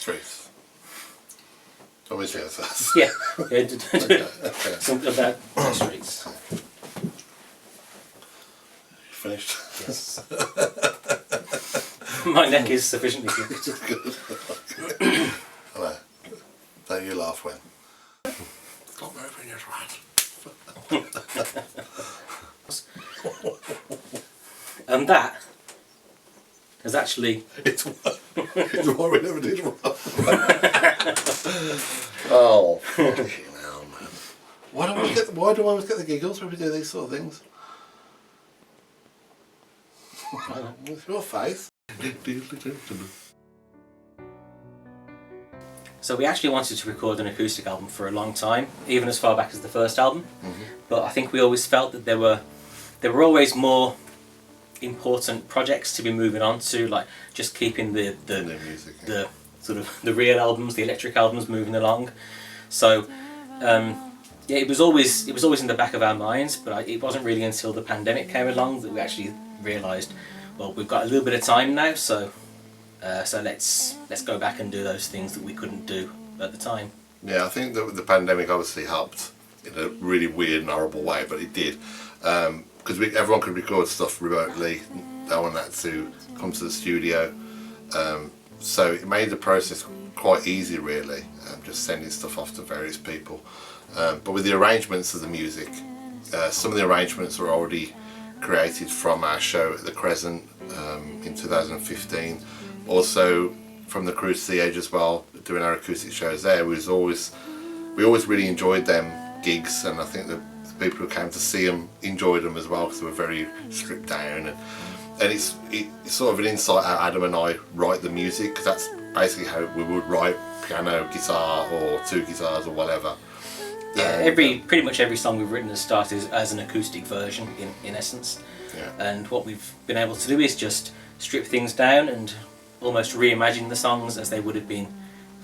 Streets. Do you want me to go first? Yeah. Okay. Something about the streets. You finished? Yes. My neck is sufficiently good. Good. Hello. Don't you laugh when? Stop moving your rat. And that is actually... It's what we never did wrong. Oh, fucking hell, man. Why do I always get the giggles when we do these sort of things? What's your face? So we actually wanted to record an acoustic album for a long time, even as far back as the first album. But I think we always felt that there were always more important projects to be moving on to, like just keeping the music, the sort of the real albums, the electric albums moving along. So yeah, it was always in the back of our minds, but it wasn't really until the pandemic came along that we actually realised, well, we've got a little bit of time now, so let's go back and do those things that we couldn't do at the time. Yeah, I think that the pandemic obviously helped in a really weird and horrible way, but it did. Because everyone could record stuff remotely, no one had to come to the studio, so it made the process quite easy really, just sending stuff off to various people. But with the arrangements of the music, some of the arrangements were already created from our show at the Crescent in 2015, also from the Cruise to the Edge as well, doing our acoustic shows there. We always really enjoyed them gigs, and I think that people who came to see them enjoyed them as well, because they were very stripped down, and it's sort of an insight how Adam and I write the music, because that's basically how we would write piano, guitar, or two guitars or whatever. Yeah, pretty much every song we've written has started as an acoustic version in essence. Yeah. And what we've been able to do is just strip things down and almost reimagine the songs as they would have been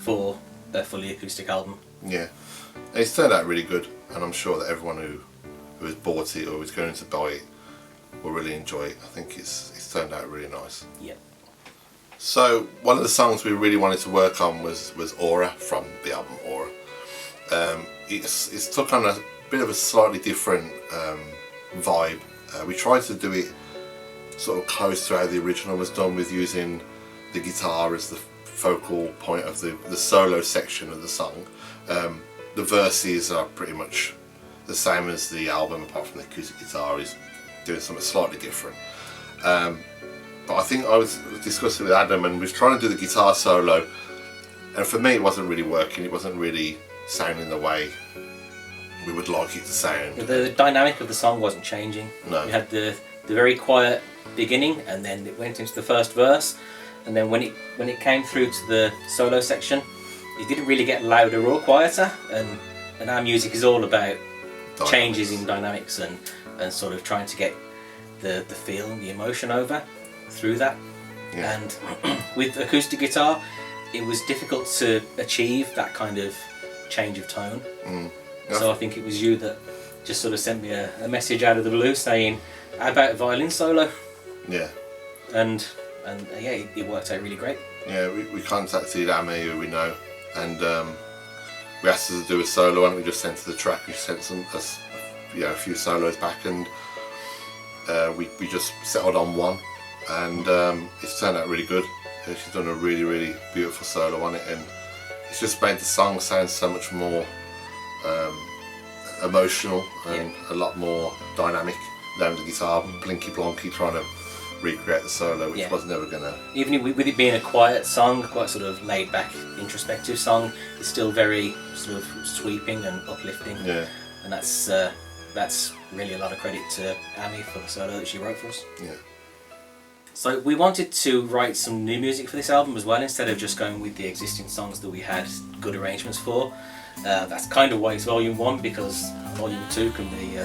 for a fully acoustic album. Yeah, and it's turned out really good, and I'm sure that everyone who has bought it or is going to buy it will really enjoy it. I think it's turned out really nice. Yeah. So one of the songs we really wanted to work on was Aura, from the album Aura. It's took on a bit of a slightly different vibe. We tried to do it sort of close to how the original was done, with using the guitar as the focal point of the solo section of the song. The verses are pretty much the same as the album, apart from the acoustic guitar is doing something slightly different. But I think I was discussing with Adam, and we was trying to do the guitar solo, and for me it wasn't really working. It wasn't really sounding the way we would like it to sound. The dynamic of the song wasn't changing. No. You had the very quiet beginning, and then it went into the first verse, and then when it came through to the solo section, it didn't really get louder or quieter, and our music is all about changes in dynamics and sort of trying to get the feel and the emotion over through that. Yeah. And with acoustic guitar, it was difficult to achieve that kind of change of tone. Yeah. So I think it was you that just sort of sent me a message out of the blue saying, how about a violin solo? Yeah. And yeah, it worked out really great. Yeah, we contacted Amy, who we know, and we asked her to do a solo, and we just sent her the track. We sent a few solos back, and we just settled on one, and it's turned out really good. She's done a really, really beautiful solo on it, and it's just made the song sound so much more emotional and a lot more dynamic than the guitar blinky blonky trying to recreate the solo, which was never gonna. Even with it being a quiet song, quite sort of laid back, introspective song, it's still very sort of sweeping and uplifting. Yeah. And that's really a lot of credit to Amy for the solo that she wrote for us. Yeah. So we wanted to write some new music for this album as well, instead of just going with the existing songs that we had good arrangements for. That's kind of why it's Volume 1, because Volume 2 can be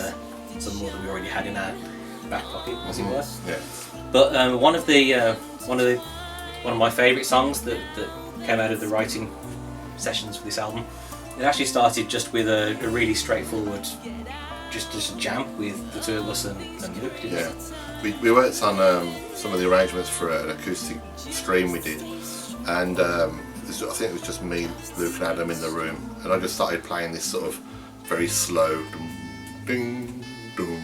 some more that we already had in our back pocket, as it were. Yeah. But one of my favourite songs that came out of the writing sessions for this album, it actually started just with a really straightforward, just a jam with the two of us and Luke, didn't we? We worked on some of the arrangements for an acoustic stream we did, and I think it was just me, Luke and Adam in the room, and I just started playing this sort of very slow ding, ding,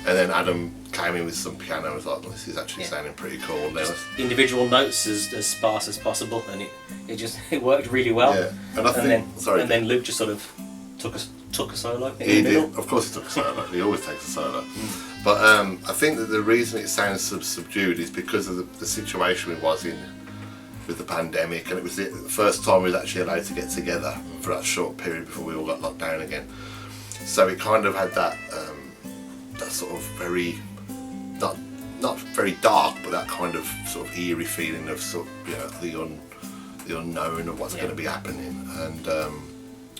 and then Adam came in with some piano and was like, well, this is actually sounding pretty cool. Just individual notes as sparse as possible, and it worked really well. Yeah, and then Luke just sort of took a solo in he the middle. did. Of course he took a solo. He always takes a solo. But I think that the reason it sounds subdued is because of the situation we was in with the pandemic, and it was the first time we was actually allowed to get together for that short period before we all got locked down again. So it kind of had that that sort of very not very dark, but that kind of sort of eerie feeling of sort of, you know, the unknown of what's going to be happening. And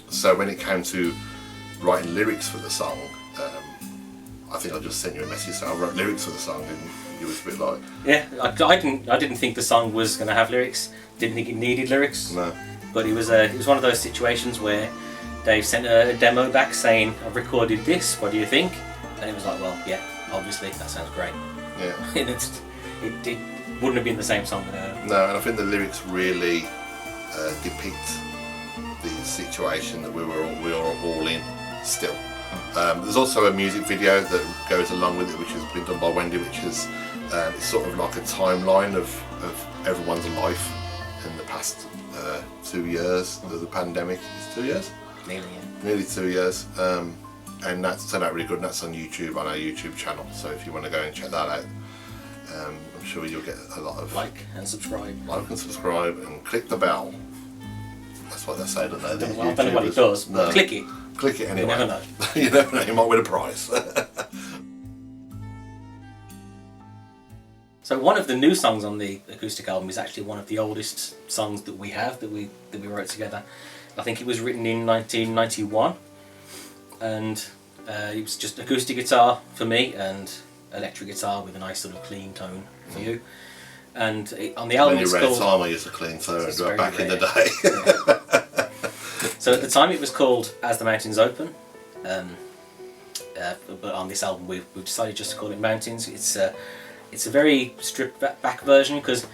so when it came to writing lyrics for the song, I think I just sent you a message saying I wrote lyrics for the song, and you was a bit like, yeah, I didn't think the song was going to have lyrics. Didn't think it needed lyrics. no. But it was one of those situations where Dave sent a demo back saying, I've recorded this, what do you think? And it was like, well, yeah, obviously that sounds great. Yeah. And it wouldn't have been the same song without it. No, and I think the lyrics really depict the situation that we are all in still. There's also a music video that goes along with it, which has been done by Wendy, which is it's sort of like a timeline of everyone's life in the past 2 years of the pandemic. It's 2 years? Nearly, yeah. Nearly 2 years. And that's turned out really good, and that's on YouTube, on our YouTube channel. So if you want to go and check that out, I'm sure you'll get a lot of Like and subscribe. Like and subscribe and click the bell. That's what they say, don't they? I don't know what it does, but click it. Click it anyway. You never know. You never know, you might win a prize. So one of the new songs on the acoustic album is actually one of the oldest songs that we have, that we wrote together. I think it was written in 1991, and it was just acoustic guitar for me and electric guitar with a nice sort of clean tone for you. And on the album, when it's you called... time I used a clean tone back in the day. So at the time it was called As the Mountains Open, but on this album we've decided just to call it Mountains. It's a very stripped back version, because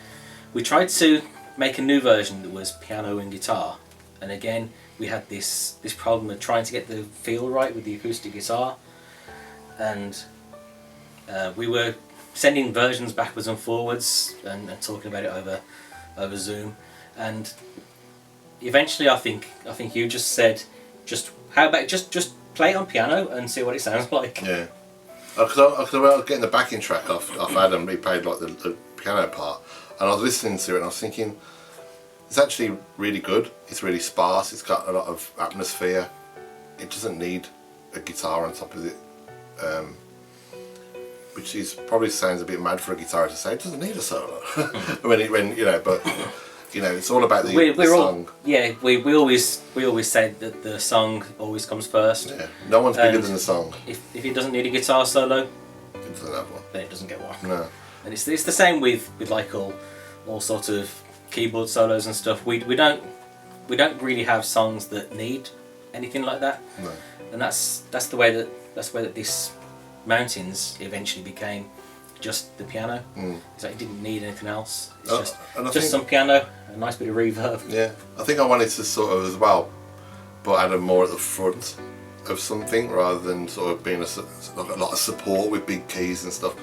we tried to make a new version that was piano and guitar, and again we had this problem of trying to get the feel right with the acoustic guitar, and we were sending versions backwards and forwards and talking about it over Zoom, and eventually I think you just said, how about just play it on piano and see what it sounds like. Yeah. Because I was getting the backing track off Adam. He played like the piano part, and I was listening to it and I was thinking, it's actually really good. It's really sparse. It's got a lot of atmosphere. It doesn't need a guitar on top of it, which is probably sounds a bit mad for a guitarist to say. It doesn't need a solo when you know, but you know, it's all about the song. We always say that the song always comes first. Yeah, no one's bigger than the song. If it doesn't need a guitar solo, It doesn't have one. then it doesn't get one. No. And it's the same with like all sorts of keyboard solos and stuff. We don't really have songs that need anything like that. No. And that's the way that this Mountains eventually became just the piano. It's like it didn't need anything else. It's just some piano, a nice bit of reverb. Yeah, I think I wanted to sort of as well put Adam more at the front of something rather than sort of being like a lot of support with big keys and stuff.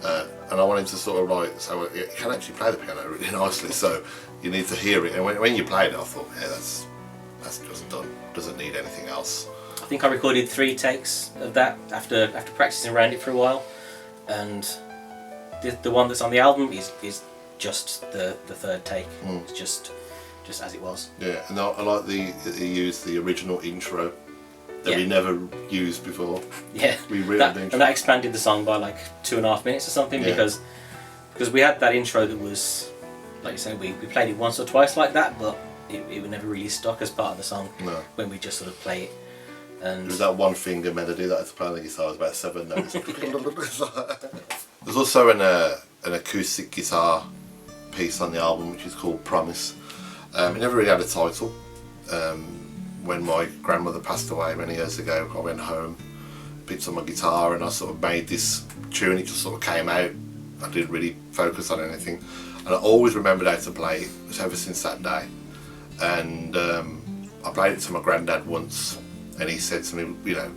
And I wanted to sort of like, so you can actually play the piano really nicely, so you need to hear it. And when you played it, I thought, yeah, that's just done. Doesn't need anything else. I think I recorded 3 takes of that after practicing around it for a while, and the one that's on the album is just the 3rd take. It's just as it was. Yeah, and I like that he used the original intro that we never used before. Yeah, we really and that expanded the song by like 2.5 minutes or something, because we had that intro that was, like you said, we played it once or twice like that, but it never really stuck as part of the song. No. When we just sort of play it. And there was that one finger melody that I had to play on the guitar. It was about 7 notes. There's also an acoustic guitar piece on the album which is called Promise. It never really had a title. When my grandmother passed away many years ago, I went home, picked up my guitar, and I sort of made this tune. It just sort of came out. I didn't really focus on anything, and I always remembered how to play it ever since that day. and I played it to my granddad once, and he said to me, you know,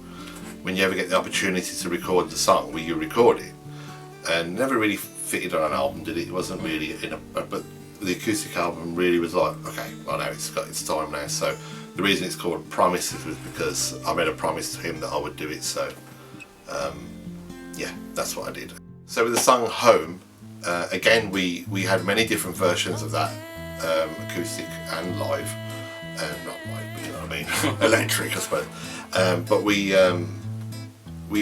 when you ever get the opportunity to record the song, will you record it? And never really fitted on an album, did it? It wasn't really but the acoustic album really was like, okay, I know it's got its time now. So the reason it's called Promises was because I made a promise to him that I would do it. So yeah, that's what I did. So with the song Home, again we had many different versions of that, acoustic and live, not live, but you know what I mean, electric I suppose. But we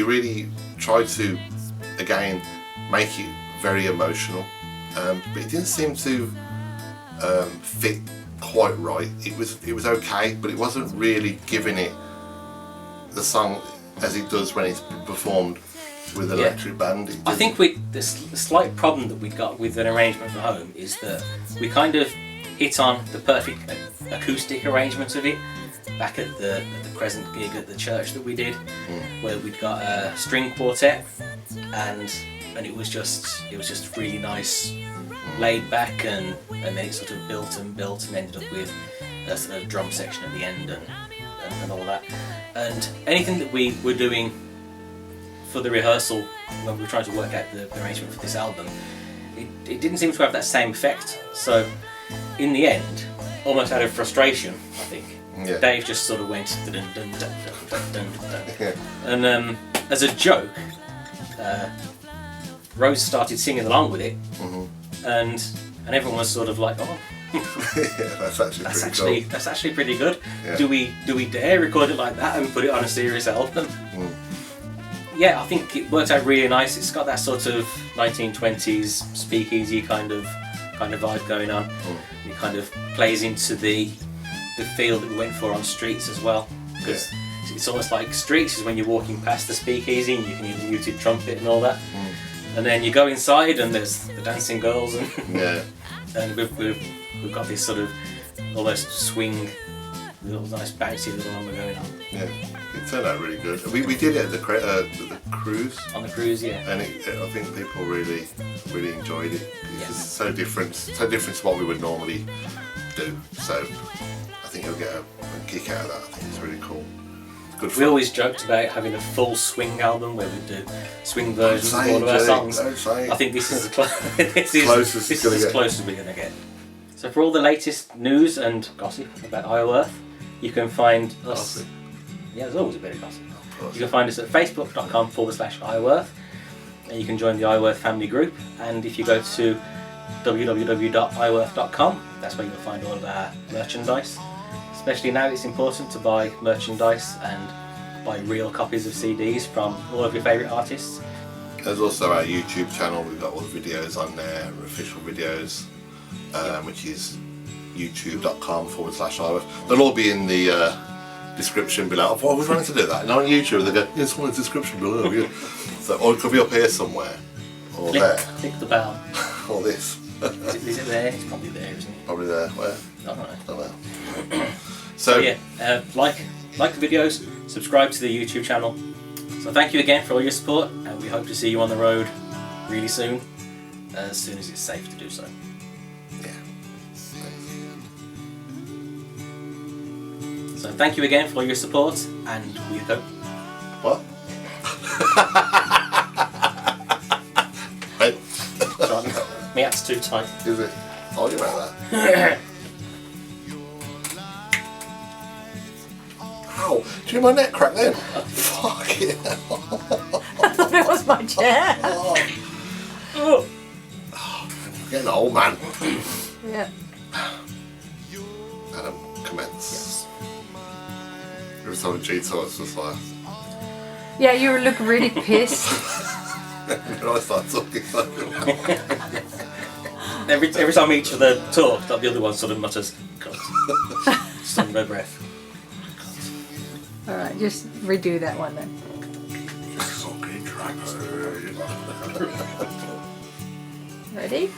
really tried to again make it very emotional, but it didn't seem to fit quite right. It was okay, but it wasn't really giving it the song as it does when it's performed with an electric band. I think the slight problem that we got with an arrangement for Home is that we kind of hit on the perfect acoustic arrangement of it back at the Crescent gig at the church that we did, where we'd got a string quartet, and it was just really nice, laid back, and then it sort of built and ended up with a sort of drum section at the end and all that. And anything that we were doing for the rehearsal when we were trying to work out the arrangement for this album, it didn't seem to have that same effect. So in the end, almost out of frustration, I think, Dave just sort of went dun dun dun dun dun dun dun. And as a joke, Rose started singing along with it, and everyone was sort of like, oh, that's actually pretty good. Yeah. Do we dare record it like that and put it on a serious album? Yeah, I think it worked out really nice. It's got that sort of 1920s speakeasy kind of vibe going on. It kind of plays into the feel that we went for on Streets as well, because it's almost like Streets is when you're walking past the speakeasy and you can hear the muted trumpet and all that, and then you go inside and there's the dancing girls and and we've got this sort of almost swing, little nice bouncy little number going on. Yeah, it turned out really good. We did it at the cruise. On the cruise, yeah. And I think people really enjoyed it. It's just so different to what we would normally do. So I think you'll get a kick out of that. I think it's really cool. Good fun. We always joked about having a full swing album where we do swing versions of all of our songs. I think this is as close as we're going to get. So for all the latest news and gossip about iOearth, you can find us. Yeah, there's always a bit of gossip. You can find us at facebook.com/iOearth, and you can join the iOearth family group. And if you go to www.ioearth.com, that's where you'll find all of our merchandise. Especially now, it's important to buy merchandise and buy real copies of CDs from all of your favourite artists. There's also our YouTube channel. We've got all the videos on there, official videos, which is youtube.com/iOearth. They'll all be in the description below. I was running to do that, and on YouTube they go, it's all in the description below. Yeah. So, or it could be up here somewhere, or there. Click the bell. Or this. Is it there? It's probably there, isn't it? Probably there. Where? I don't know. So yeah, like the videos, subscribe to the YouTube channel. So thank you again for all your support, and we hope to see you on the road really soon as it's safe to do so. Yeah. So thank you again for all your support, and we hope. What? Right. John, my hat's too tight. Is it? Told you about that. Ow! Do you hear my neck crack then? Fuck it. I thought it was my chair. Oh, I'm getting old, man. Yeah. Adam, commence. Every time G talks, it's just like. Yeah, you look really pissed. When I start talking, Every time each of them talk, the other one sort of mutters, "God," just under their breath. Alright, just redo that one then. fucking tracker. Ready?